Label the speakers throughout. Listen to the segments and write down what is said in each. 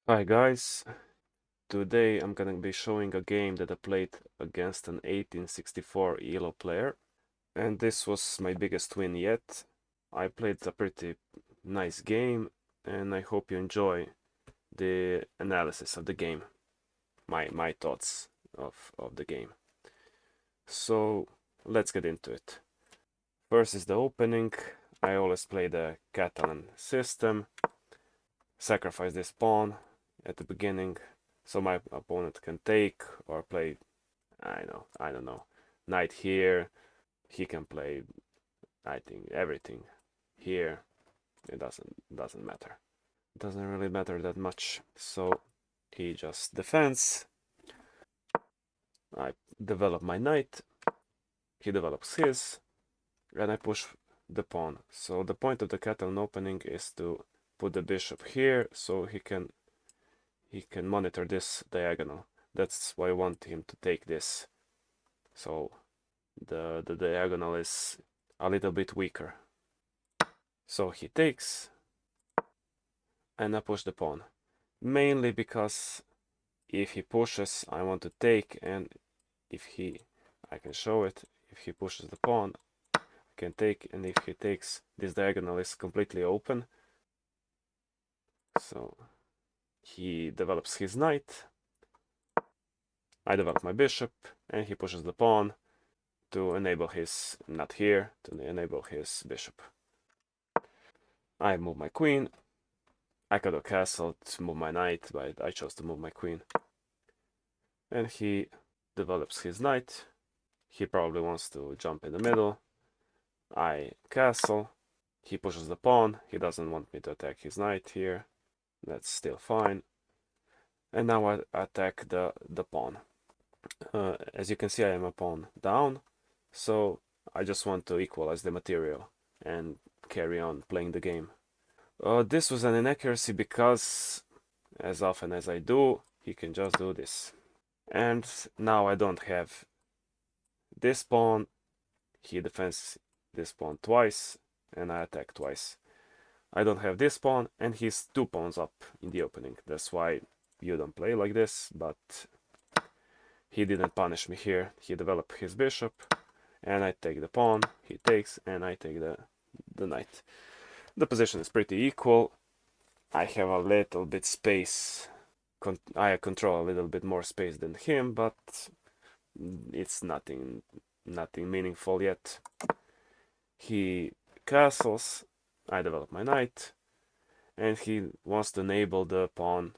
Speaker 1: Hi guys, today I'm gonna be showing a game that I played against an 1864 ELO player, and this was my biggest win yet. I played a pretty nice game, and I hope you enjoy the analysis of the game, my thoughts of the game. So let's get into it. First is the opening. I always play the Catalan system, sacrifice this pawn at the beginning so my opponent can take or play, I don't know, knight here. He can play, I think, everything here. It doesn't matter. It doesn't really matter that much. So he just defends. I develop my knight. He develops his, and I push the pawn. So the point of the Catalan opening is to put the bishop here so he can monitor this diagonal. That's why I want him to take this. So the diagonal is a little bit weaker. So he takes, and I push the pawn. Mainly because if he pushes, I want to take, and I can show it, if he pushes the pawn, I can take, and if he takes, this diagonal is completely open. So he develops his knight, I develop my bishop, and he pushes the pawn to enable his, not here, to enable his bishop. I move my queen. I could have castled to move my knight, but I chose to move my queen. And he develops his knight. He probably wants to jump in the middle. I castle. He pushes the pawn. He doesn't want me to attack his knight here. That's still fine. And now I attack the pawn. As you can see, I am a pawn down. So I just want to equalize the material and carry on playing the game. This was an inaccuracy because, as often as I do, he can just do this. And now I don't have this pawn. He defends this pawn twice, and I attack twice. I don't have this pawn, and he's 2 pawns up in the opening. That's why you don't play like this, but he didn't punish me here. He developed his bishop, and I take the pawn, he takes, and I take the knight. The position is pretty equal. I have a little bit space. I control a little bit more space than him, but it's nothing meaningful yet. He castles, I develop my knight, and he wants to enable the pawn,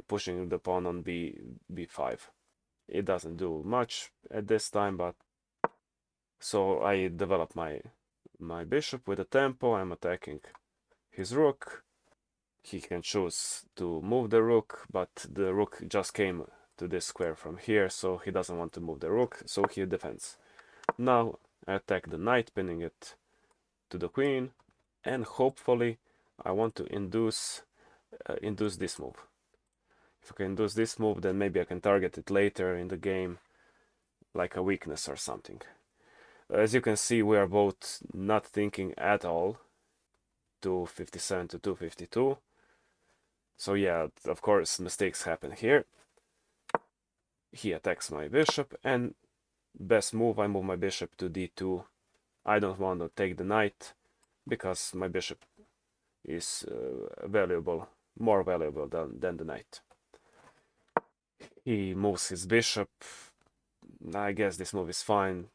Speaker 1: pushing the pawn on b5. It doesn't do much at this time, but so I develop my bishop with a tempo. I'm attacking his rook. He can choose to move the rook, but the rook just came to this square from here, so he doesn't want to move the rook, so he defends. Now I attack the knight, pinning it to the queen, and hopefully I want to induce this move. If I can induce this move, then maybe I can target it later in the game, like a weakness or something. As you can see, we are both not thinking at all. 257 to 252. So yeah, of course, mistakes happen here. He attacks my bishop, and best move, I move my bishop to d2. I don't want to take the knight, because my bishop is more valuable than the knight. He moves his bishop. I guess this move is fine.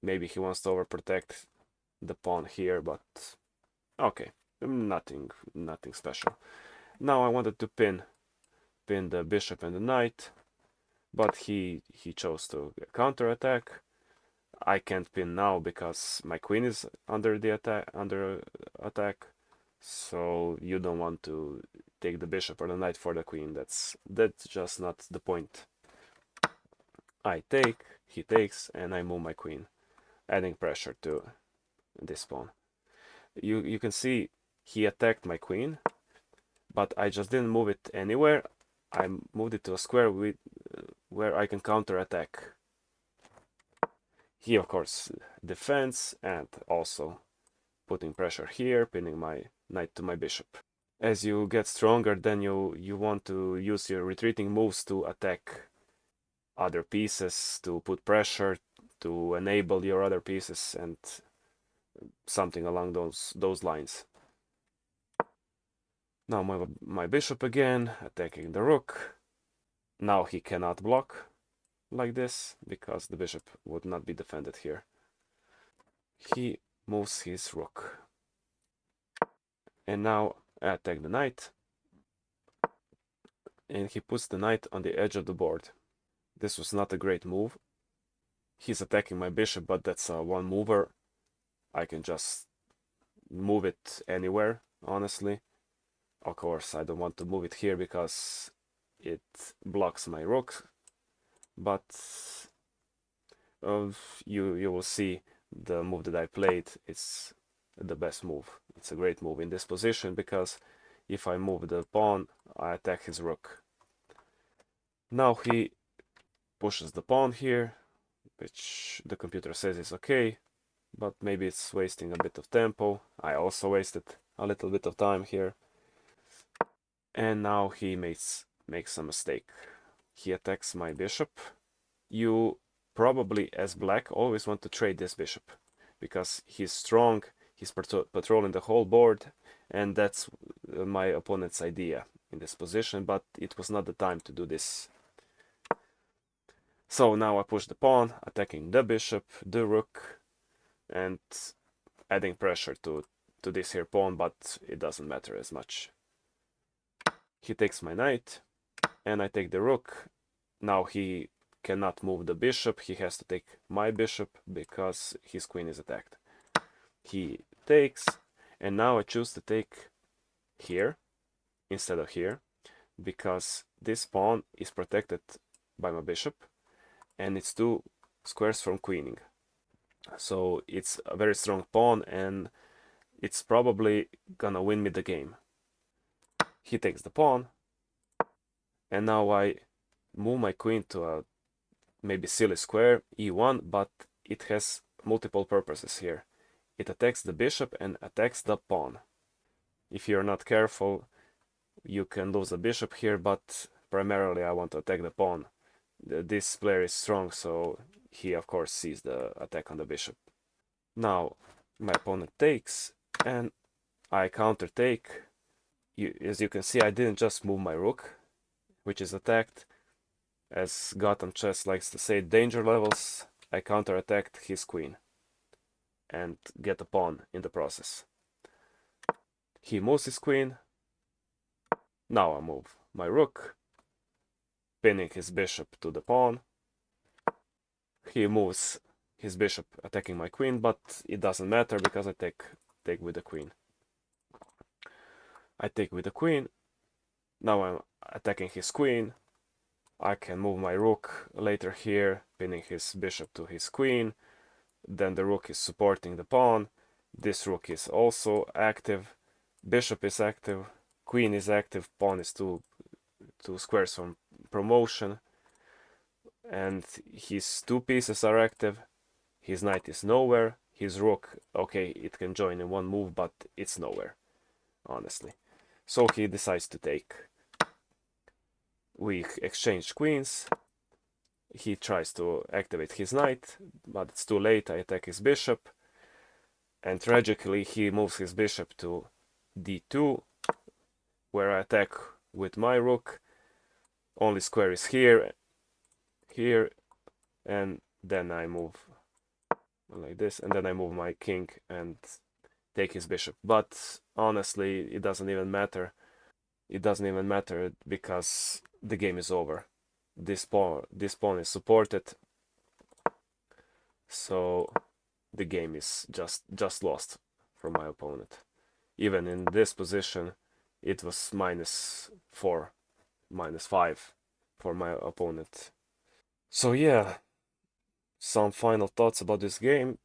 Speaker 1: Maybe he wants to overprotect the pawn here, but okay, nothing special. Now I wanted to pin the bishop and the knight, but he chose to counterattack. I can't pin now because my queen is under attack. So you don't want to take the bishop or the knight for the queen. That's just not the point. I take, he takes, and I move my queen, adding pressure to this pawn. You can see he attacked my queen, but I just didn't move it anywhere. I moved it to a square where I can counterattack. He of course defends and also putting pressure here, pinning my knight to my bishop. As you get stronger, then you want to use your retreating moves to attack other pieces, to put pressure, to enable your other pieces, and something along those lines. Now my bishop again, attacking the rook. Now he cannot block like this, because the bishop would not be defended here. He moves his rook. And now I attack the knight. And he puts the knight on the edge of the board. This was not a great move. He's attacking my bishop, but that's a one mover. I can just move it anywhere, honestly. Of course, I don't want to move it here because it blocks my rook, but you will see the move that I played. It's the best move. It's a great move in this position, because if I move the pawn, I attack his rook. Now he pushes the pawn here, which the computer says is okay, but maybe it's wasting a bit of tempo. I also wasted a little bit of time here. And now he makes a mistake. He attacks my bishop. You probably, as black, always want to trade this bishop, because he's strong, he's patrolling the whole board, and that's my opponent's idea in this position, but it was not the time to do this. So now I push the pawn, attacking the bishop, the rook, and adding pressure to this here pawn, but it doesn't matter as much. He takes my knight, and I take the rook. Now he cannot move the bishop, he has to take my bishop because his queen is attacked. He takes, and now I choose to take here instead of here, because this pawn is protected by my bishop, and it's 2 squares from queening. So it's a very strong pawn, and it's probably gonna win me the game. He takes the pawn, and now I move my queen to a maybe silly square, e1, but it has multiple purposes here. It attacks the bishop and attacks the pawn. If you're not careful, you can lose a bishop here, but primarily I want to attack the pawn. This player is strong, so he of course sees the attack on the bishop. Now my opponent takes, and I counter take. As you can see, I didn't just move my rook, which is attacked. As Gotham Chess likes to say, danger levels, I counter-attacked his queen and get a pawn in the process. He moves his queen. Now I move my rook, pinning his bishop to the pawn. He moves his bishop, attacking my queen, but it doesn't matter because I take with the queen. I take with the queen. Now I'm attacking his queen. I can move my rook later here, pinning his bishop to his queen. Then the rook is supporting the pawn. This rook is also active. Bishop is active. Queen is active. Pawn is two squares from promotion. And his 2 pieces are active. His knight is nowhere. His rook, okay, it can join in one move, but it's nowhere, honestly. So he decides to take. We exchange queens. He tries to activate his knight, but it's too late. I attack his bishop. And tragically, he moves his bishop to d2, where I attack with my rook. Only square is here, and then I move like this, and then I move my king and take his bishop. But honestly, it doesn't even matter. It doesn't even matter because the game is over. This pawn is supported, so the game is just lost for my opponent. Even in this position, it was -4, -5 for my opponent. So yeah, some final thoughts about this game.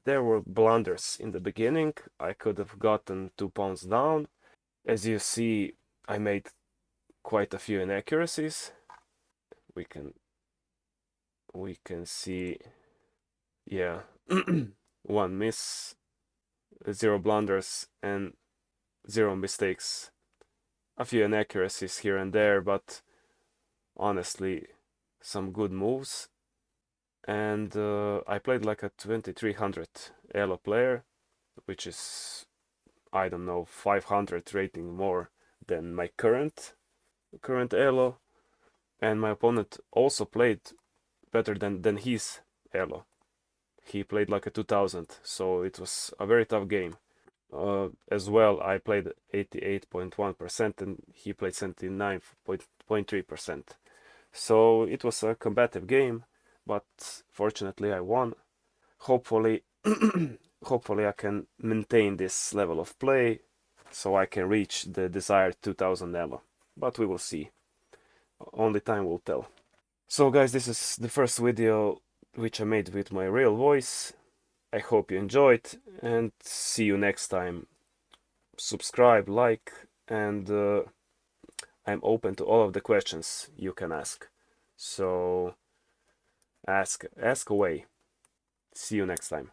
Speaker 1: There were blunders in the beginning. I could have gotten 2 pawns down. As you see, I made quite a few inaccuracies. We can see, yeah, 1 miss, 0 blunders, and 0 mistakes a few inaccuracies here and there, but honestly, some good moves. And I played like a 2300 elo player, which is, I don't know, 500 rating more than my current elo. And my opponent also played better than his elo. He played like a 2000, so it was a very tough game. As well, I played 88.1% and he played 79.3%. So it was a combative game, but fortunately I won. Hopefully, hopefully I can maintain this level of play so I can reach the desired 2000 elo. But we will see. Only time will tell. So guys, this is the first video which I made with my real voice. I hope you enjoyed and see you next time. Subscribe, like, and I'm open to all of the questions you can ask. So ask away. See you next time.